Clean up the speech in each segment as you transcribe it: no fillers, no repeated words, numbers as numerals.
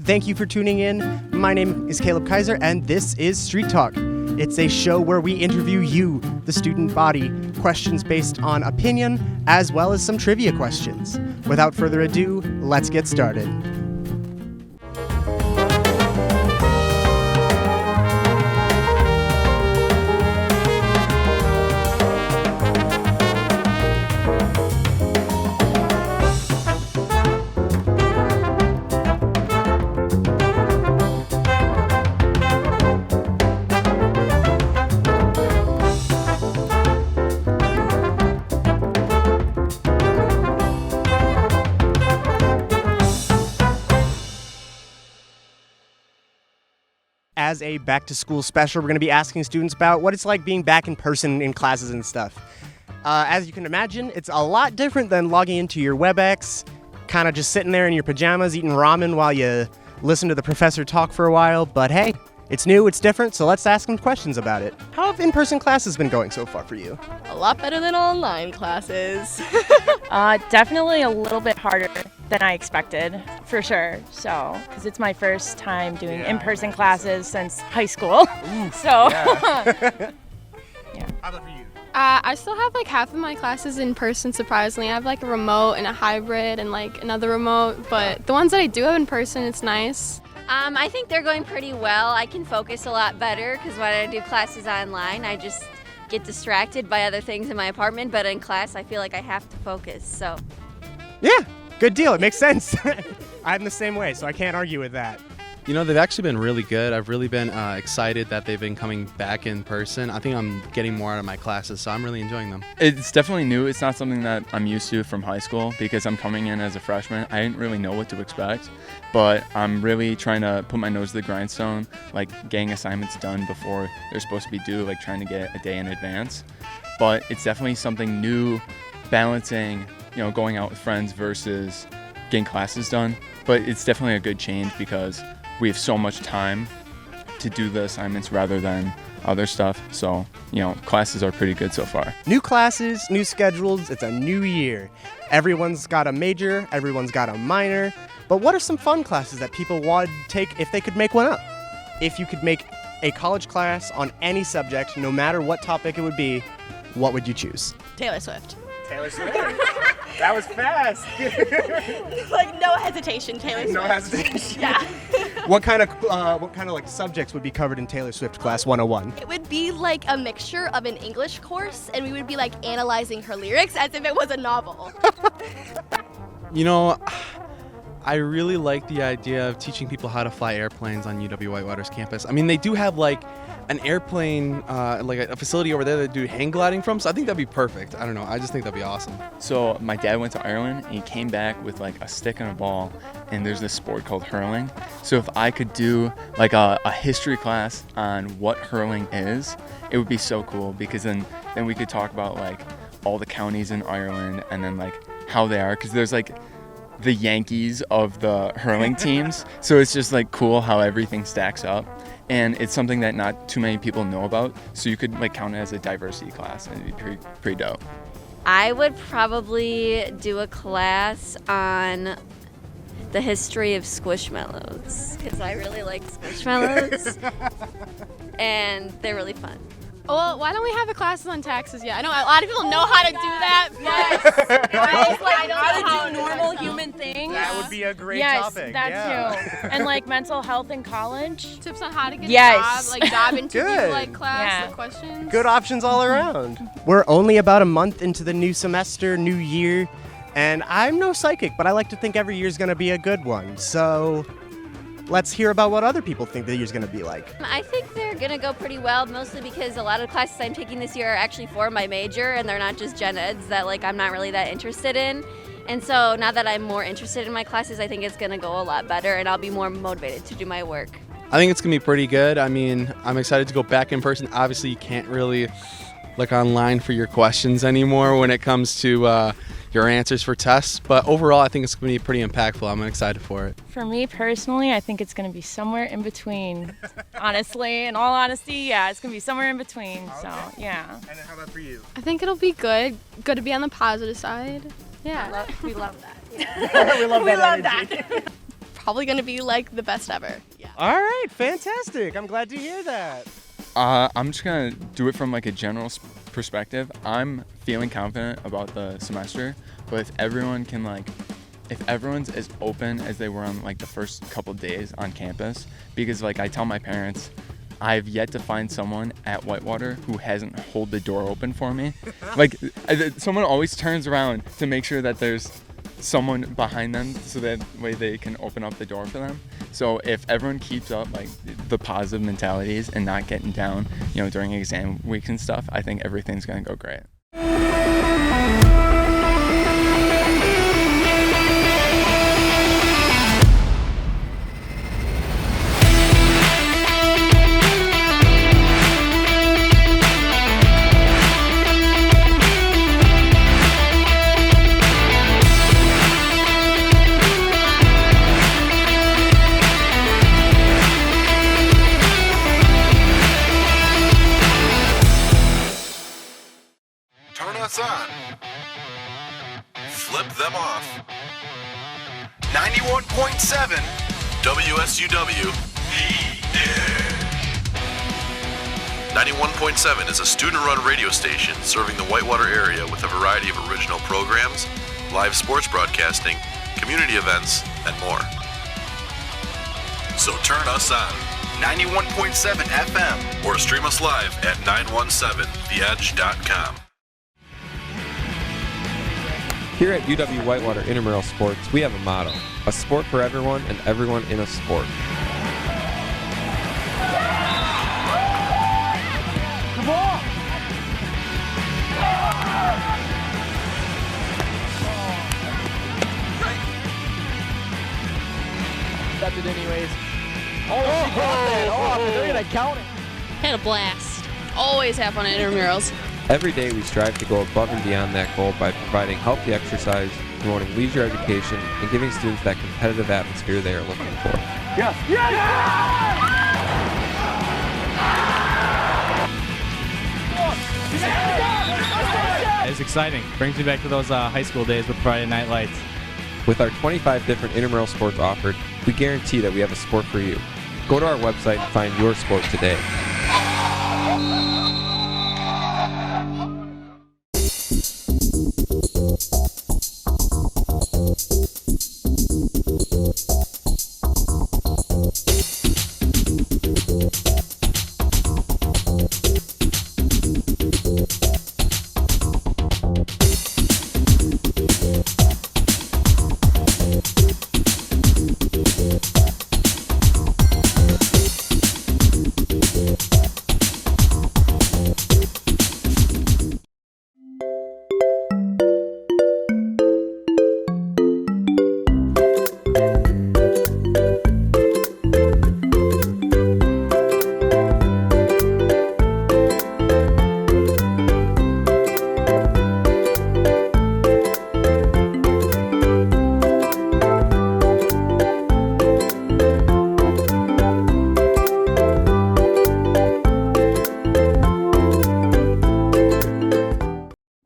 Thank you for tuning in. My name is Kaleb Kaiser, and this is Street Talk. It's a show where we interview you, the student body, questions based on opinion, as well as some trivia questions. Without further ado, let's get started. As a back-to-school special, we're going to be asking students about what it's like being back in person in classes and stuff. As you can imagine, it's a lot different than logging into your WebEx, kind of just sitting there in your pajamas eating ramen while you listen to the professor talk for a while. But hey, it's new, it's different, so let's ask them questions about it. How have in-person classes been going so far for you? A lot better than online classes. Definitely a little bit harder than I expected, for sure. So, because it's my first time doing in-person classes since high school. So, yeah. How about for you? I still have like half of my classes in person, surprisingly. I have like a remote and a hybrid and like another remote, but the ones that I do have in person, it's nice. I think they're going pretty well. I can focus a lot better because when I do classes online, I just get distracted by other things in my apartment, but in class, I feel like I have to focus, so. Yeah, good deal. It makes sense. I'm the same way, so I can't argue with that. You know, they've actually been really good. I've really been excited that they've been coming back in person. I think I'm getting more out of my classes, so I'm really enjoying them. It's definitely new. It's not something that I'm used to from high school because I'm coming in as a freshman. I didn't really know what to expect, but I'm really trying to put my nose to the grindstone, like getting assignments done before they're supposed to be due, like trying to get a day in advance. But it's definitely something new, balancing, going out with friends versus getting classes done. But it's definitely a good change because we have so much time to do the assignments rather than other stuff. So, classes are pretty good so far. New classes, new schedules, it's a new year. Everyone's got a major, everyone's got a minor. But what are some fun classes that people would take if they could make one up? If you could make a college class on any subject, no matter what topic it would be, what would you choose? Taylor Swift. Taylor Swift. That was fast. Like no hesitation, Taylor Swift. No hesitation. Yeah. What kind of like subjects would be covered in Taylor Swift Class 101? It would be like a mixture of an English course, and we would be like analyzing her lyrics as if it was a novel. I really like the idea of teaching people how to fly airplanes on UW-Whitewater's campus. I mean, they do have like an airplane, like a facility over there that do hang gliding from, so I think that'd be perfect. I don't know, I just think that'd be awesome. So my dad went to Ireland and he came back with like a stick and a ball, and there's this sport called hurling. So if I could do like a history class on what hurling is, it would be so cool because then we could talk about like all the counties in Ireland and then like how they are, because there's like the Yankees of the hurling teams. So it's just like cool how everything stacks up. And it's something that not too many people know about. So you could like count it as a diversity class and it'd be pretty dope. I would probably do a class on the history of Squishmallows because I really like Squishmallows and they're really fun. Well, why don't we have a class on taxes yet? I know a lot of people know how to do that. Yes. I don't know how to do normal human things. That would be a great yes, topic. that too. And like mental health in college. Tips on how to get Yes. a job interview, Good. like class, Yeah. the questions. Good options all around. We're only about a month into the new semester, new year, and I'm no psychic, but I like to think every year's gonna be a good one. So let's hear about what other people think the year's gonna be like. I think they're gonna go pretty well, mostly because a lot of classes I'm taking this year are actually for my major and they're not just gen eds that like I'm not really that interested in. And so now that I'm more interested in my classes, I think it's gonna go a lot better and I'll be more motivated to do my work. I think it's going to be pretty good. I mean, I'm excited to go back in person. Obviously, you can't really look online for your questions anymore when it comes to your answers for tests. But overall, I think it's going to be pretty impactful. I'm excited for it. For me personally, I think it's going to be somewhere in between. Honestly, in all honesty, yeah, it's going to be somewhere in between. Okay. So, yeah. And then how about for you? I think it'll be good. Good to be on the positive side. Yeah. We love that. We love that energy. probably going to be like the best ever. Yeah. All right, fantastic. I'm glad to hear that. I'm just gonna do it from like a general perspective. I'm feeling confident about the semester, but if everyone's as open as they were on like the first couple days on campus, because like I tell my parents, I've yet to find someone at Whitewater who hasn't hold the door open for me. Like someone always turns around to make sure that there's someone behind them so that way they can open up the door for them. So if everyone keeps up like the positive mentalities and not getting down, during exam weeks and stuff, I think everything's gonna go great. On. Flip them off. 91.7 WSUW. 91.7 is a student-run radio station serving the Whitewater area with a variety of original programs, live sports broadcasting, community events, and more. So turn us on. 91.7 FM. Or stream us live at 917theedge.com. Here at UW-Whitewater Intramural Sports, we have a motto: a sport for everyone and everyone in a sport. Come on! That's it anyways. Oh, she got that off, and they're going to count it. Had a blast. Always have fun at intramurals. Every day we strive to go above and beyond that goal by providing healthy exercise, promoting leisure education, and giving students that competitive atmosphere they are looking for. Yes! Yes! Yes! It's exciting. Brings me back to those high school days with Friday Night Lights. With our 25 different intramural sports offered, we guarantee that we have a sport for you. Go to our website and find your sport today.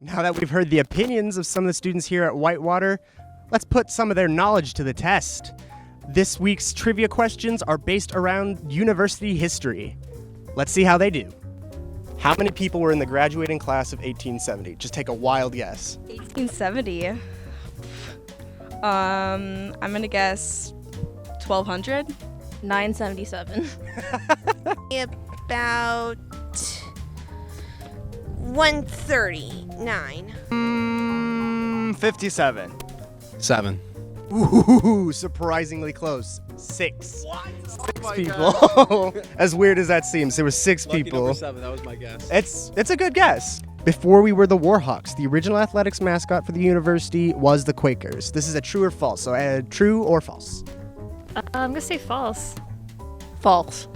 Now that we've heard the opinions of some of the students here at Whitewater, let's put some of their knowledge to the test. This week's trivia questions are based around university history. Let's see how they do. How many people were in the graduating class of 1870? Just take a wild guess. 1870. I'm gonna guess 1200. 977. About 139. 57. 7. Ooh, surprisingly close. 6. What? 6 people. As weird as that seems, there were 6 Lucky people. Number 7, that was my guess. It's a good guess. Before we were the Warhawks, the original athletics mascot for the university was the Quakers. This is a true or false. So true or false? I'm gonna say false. False.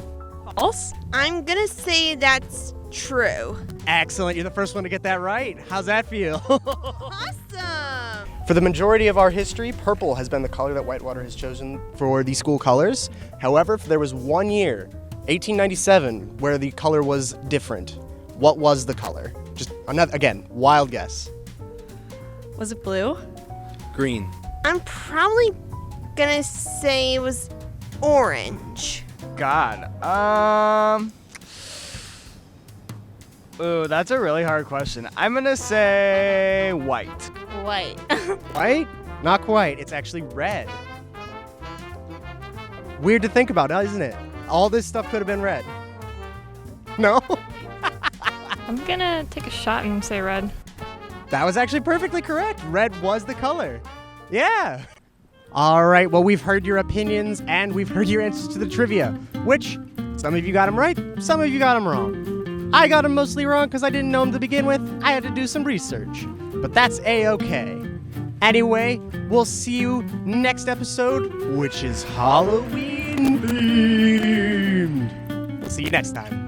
False? I'm gonna say that's true. Excellent. You're the first one to get that right. How's that feel? Awesome. For the majority of our history, purple has been the color that Whitewater has chosen for the school colors. However, there was one year, 1897, where the color was different. What was the color? Just another, again, wild guess. Was it blue? Green. I'm probably gonna say it was orange. God. Ooh, that's a really hard question. I'm gonna say white. White. White? Not quite. It's actually red. Weird to think about, isn't it? All this stuff could have been red. No? I'm gonna take a shot and say red. That was actually perfectly correct. Red was the color. Yeah. All right, well, we've heard your opinions and we've heard your answers to the trivia, which some of you got them right, some of you got them wrong. I got them mostly wrong because I didn't know them to begin with. I had to do some research, but that's A-okay. Anyway, we'll see you next episode, which is Halloween themed. We'll see you next time.